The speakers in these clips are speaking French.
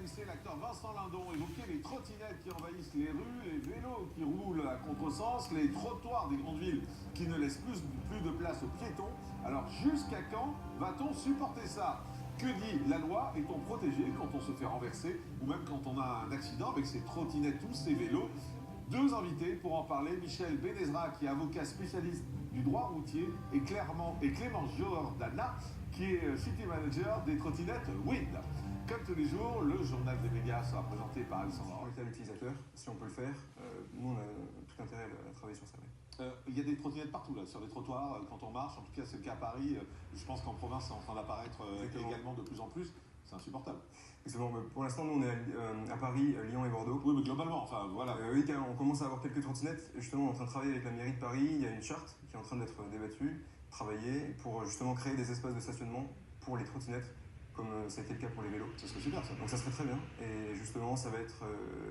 RMC, l'acteur Vincent Lindon évoquait les trottinettes qui envahissent les rues, les vélos qui roulent à contresens, les trottoirs des grandes villes qui ne laissent plus de place aux piétons. Alors jusqu'à quand va-t-on supporter ça? Que dit la loi? Est-on protégé quand on se fait renverser ou même quand on a un accident avec ses trottinettes ou ses vélos? Deux invités pour en parler, Michel Benezra qui est avocat spécialiste du droit routier et Clément Giordana qui est city manager des trottinettes Wind. Comme tous les jours, le journal des médias sera présenté par Alexandre. On est à l'utilisateur, si on peut le faire, nous on a tout intérêt à travailler sur ça. Il y a des trottinettes partout là, sur les trottoirs quand on marche, en tout cas c'est le cas à Paris, je pense qu'en province c'est en train d'apparaître également de plus en plus, c'est insupportable. Excellent. Pour l'instant nous on est à Paris, Lyon et Bordeaux. Oui mais globalement, enfin voilà. Oui, on commence à avoir quelques trottinettes, justement on est en train de travailler avec la mairie de Paris, il y a une charte qui est en train d'être débattue, travaillée pour justement créer des espaces de stationnement pour les trottinettes, comme ça a été le cas pour les vélos. Ça serait super ça. Donc ça serait très bien, et justement ça va être,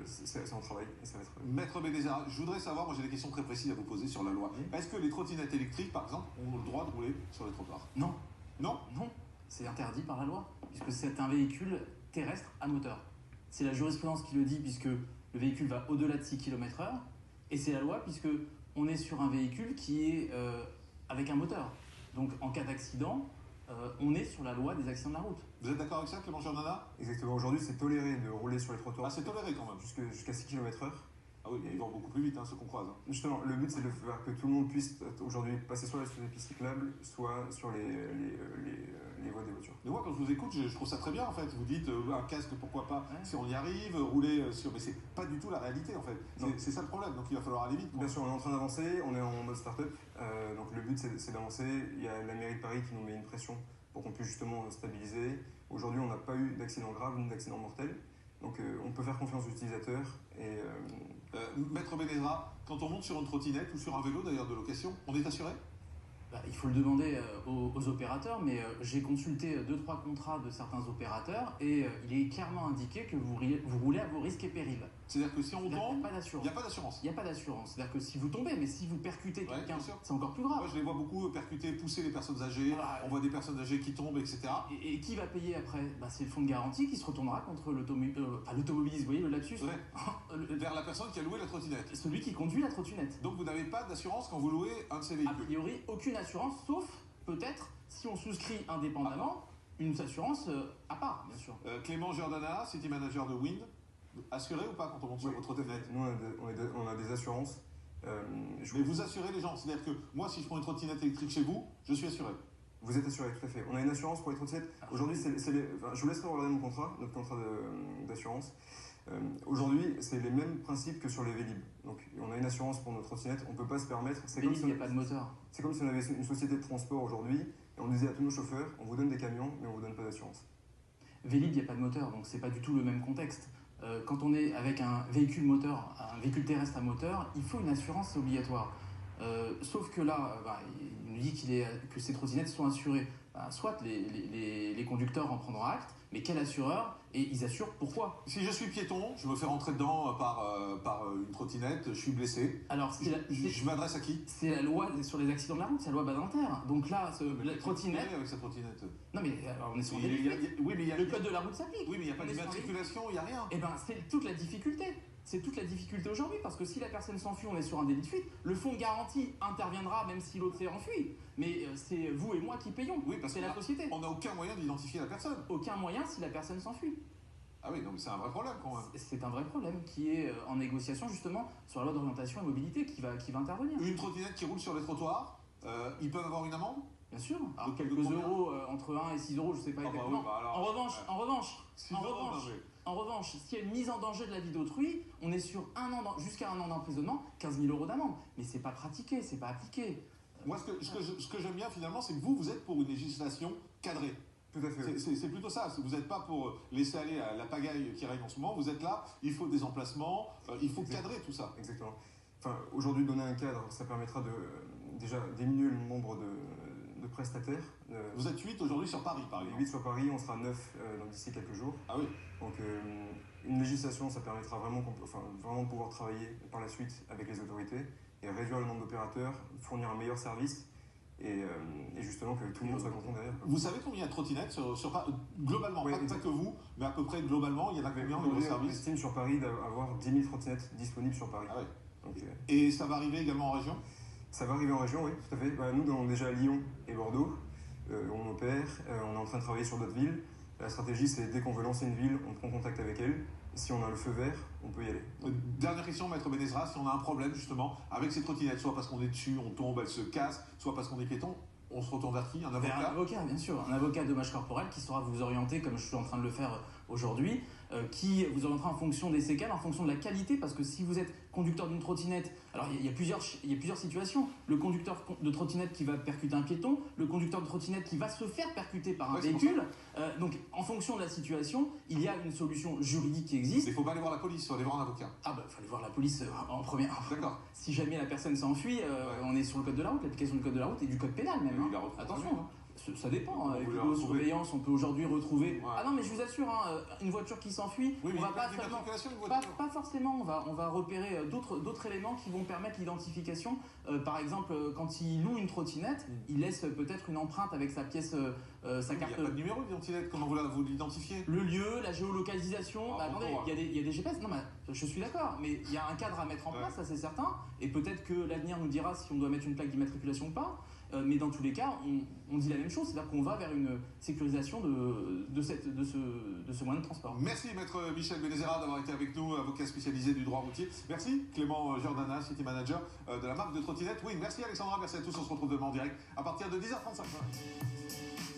c'est en travail, et ça va être... Maître Benezra, je voudrais savoir, moi j'ai des questions très précises à vous poser sur la loi. Oui. Est-ce que les trottinettes électriques par exemple ont le droit de rouler sur les trottoirs? Non. Non? Non, c'est interdit par la loi, puisque c'est un véhicule terrestre à moteur. C'est la jurisprudence qui le dit, puisque le véhicule va au-delà de 6 km/h, et c'est la loi, puisque on est sur un véhicule qui est avec un moteur. Donc en cas d'accident, on est sur la loi des accidents de la route. Vous êtes d'accord avec ça, Clément Giordana? Exactement, aujourd'hui c'est toléré de rouler sur les trottoirs. Ah c'est toléré quand même. Jusqu'à 6 km/h. Ah oui, mais ils vont beaucoup plus vite, hein, ceux qu'on croise. Hein. Justement, le but c'est de faire que tout le monde puisse aujourd'hui passer soit sur les pistes cyclables, soit sur les voies des voitures. Mais moi, quand je vous écoute, je trouve ça très bien en fait. Vous dites un casque, pourquoi pas, si on y arrive, rouler sur. Mais c'est pas du tout la réalité en fait. C'est ça le problème, donc il va falloir aller vite. Bien sûr, on est en train d'avancer, on est en mode start-up. Donc le but c'est d'avancer. Il y a la mairie de Paris qui nous met une pression pour qu'on puisse justement stabiliser. Aujourd'hui, on n'a pas eu d'accident grave ni d'accident mortel. Donc on peut faire confiance aux utilisateurs. Maître Benezra, quand on monte sur une trottinette ou sur un vélo d'ailleurs de location, on est assuré? Il faut le demander aux opérateurs, mais j'ai consulté 2-3 contrats de certains opérateurs et il est clairement indiqué que vous roulez à vos risques et périls. C'est-à-dire que si on tombe, il n'y a pas d'assurance. Il n'y a pas d'assurance. C'est-à-dire que si vous tombez, mais si vous percutez quelqu'un, ouais, c'est encore plus grave. Moi je les vois beaucoup percuter, pousser les personnes âgées, on voit des personnes âgées qui tombent, etc. Et qui va payer après? C'est le fonds de garantie qui se retournera contre l'automobiliste, vous voyez le lapsus? Vers la personne qui a loué la trottinette. Celui qui conduit la trottinette. Donc vous n'avez pas d'assurance quand vous louez un de ces véhicules? A priori, aucune assurance, sauf peut-être si on souscrit indépendamment une assurance à part, bien sûr. Clément Giordana, city manager de Wind, assuré ou pas quand on monte sur votre trottinette? Nous, on a des assurances. Mais vous assurez les gens, c'est-à-dire que moi, si je prends une trottinette électrique chez vous, je suis assuré. Vous êtes assuré, tout à fait. On a une assurance pour les trottinettes. Aujourd'hui, je vous laisserai regarder mon contrat, notre contrat d'assurance. Aujourd'hui, c'est les mêmes principes que sur les Vélib. Donc, on a une assurance pour nos trottinettes, on ne peut pas se permettre. Vélib, il n'y a pas de moteur. C'est comme si on avait une société de transport aujourd'hui et on disait à tous nos chauffeurs, on vous donne des camions, mais on ne vous donne pas d'assurance. Vélib, il n'y a pas de moteur, donc c'est pas du tout le même contexte. Quand on est avec un véhicule moteur, un véhicule terrestre à moteur, il faut une assurance, c'est obligatoire. Sauf que là, il nous dit que ces trottinettes sont assurées. Soit les conducteurs en prendront acte, mais quel assureur? Et ils assurent pourquoi? Si je suis piéton, je me fais rentrer dedans par une trottinette, je suis blessé. Alors, je m'adresse à qui? C'est la loi sur les accidents de la route, c'est la loi Badinter. Donc là, la trottinette... avec sa trottinette. Non mais alors, on est sur le code de la route s'applique. Oui, mais il n'y a pas d'immatriculation, il n'y a rien. Eh bien, c'est toute la difficulté. C'est toute la difficulté aujourd'hui, parce que si la personne s'enfuit, on est sur un délit de fuite. Le fonds de garantie interviendra même si l'autre s'est enfui. Mais c'est vous et moi qui payons. Oui, parce que c'est la société. On n'a aucun moyen d'identifier la personne. Aucun moyen si la personne s'enfuit. Ah oui, non, mais c'est un vrai problème quand même. C'est un vrai problème qui est en négociation justement sur la loi d'orientation et mobilité qui va intervenir. Une trottinette qui roule sur les trottoirs, ils peuvent avoir une amende? Bien sûr. Alors quelques euros, entre 1 et 6 euros, je ne sais pas exactement. En revanche, s'il y a une mise en danger de la vie d'autrui, on est sur jusqu'à un an d'emprisonnement, 15 000 euros d'amende. Mais c'est pas pratiqué, c'est pas appliqué. Moi, ce que j'aime bien finalement, c'est que vous êtes pour une législation cadrée. Tout à fait. C'est plutôt ça. Vous n'êtes pas pour laisser aller à la pagaille qui règne en ce moment. Vous êtes là, il faut des emplacements, il faut cadrer tout ça. Exactement. Enfin, aujourd'hui, donner un cadre, ça permettra déjà diminuer le nombre de prestataires. Vous êtes 8 aujourd'hui sur Paris, par exemple. 8 sur Paris, on sera 9 d'ici quelques jours. Ah oui. Donc une législation, ça permettra vraiment de pouvoir travailler par la suite avec les autorités et réduire le nombre d'opérateurs, fournir un meilleur service et justement que tout le monde soit content derrière. Vous savez combien il y a de trottinettes globalement, Ouais, pas que vous, mais à peu près globalement, il y en a combien au niveau On service? estime sur Paris d'avoir 10 000 trottinettes disponibles sur Paris. Ah ouais. Donc, Et ça va arriver également en région? ça va arriver en région, oui, tout à fait. Nous, déjà à Lyon et Bordeaux, on opère, on est en train de travailler sur d'autres villes. La stratégie, c'est dès qu'on veut lancer une ville, on prend contact avec elle. Si on a le feu vert, on peut y aller. Dernière question, Maître Benezra, si on a un problème justement avec ces trottinettes, soit parce qu'on est dessus, on tombe, elles se cassent, soit parce qu'on est piéton, on se retourne vers qui? Un avocat? Vers un avocat, bien sûr. Un avocat de dommages corporels qui saura vous orienter, comme je suis en train de le faire aujourd'hui, qui vous orientera en fonction des séquelles, en fonction de la qualité, parce que si vous êtes conducteur d'une trottinette, alors il y a plusieurs situations. Le conducteur de trottinette qui va percuter un piéton, le conducteur de trottinette qui va se faire percuter par un véhicule. Donc en fonction de la situation, il y a une solution juridique qui existe. Il ne faut pas aller voir la police, il faut aller voir un avocat. Ah bah il faut aller voir la police en premier. D'accord. Si jamais la personne s'enfuit, on est sur le code de la route, l'application du code de la route et du code pénal même. Oui, Hein. Attention. Ça dépend, avec peut la la retrouver. surveillance, on peut aujourd'hui retrouver. Ouais. Ah non, mais je vous assure, une voiture qui s'enfuit, Oui, mais on va il pas y a seulement. une voiture. Pas forcément, on va repérer d'autres éléments qui vont permettre l'identification. Par exemple, quand il loue une trottinette, il laisse peut-être une empreinte avec sa pièce, sa carte. Il n'y a pas de numéro d'identité, comment vous l'identifiez? Le lieu, la géolocalisation. Ah, Attendez, il y a des GPS. Non, mais je suis d'accord, mais il y a un cadre à mettre en place, ça c'est certain. Et peut-être que l'avenir nous dira si on doit mettre une plaque d'immatriculation ou pas. Mais dans tous les cas, on dit la même chose, c'est-à-dire qu'on va vers une sécurisation de ce moyen de transport. Merci Maître Michel Benezera d'avoir été avec nous, avocat spécialisé du droit routier. Merci Clément Giordana, City Manager de la marque de trottinette. Oui, merci Alexandra, merci à tous, on se retrouve demain en direct à partir de 10h35.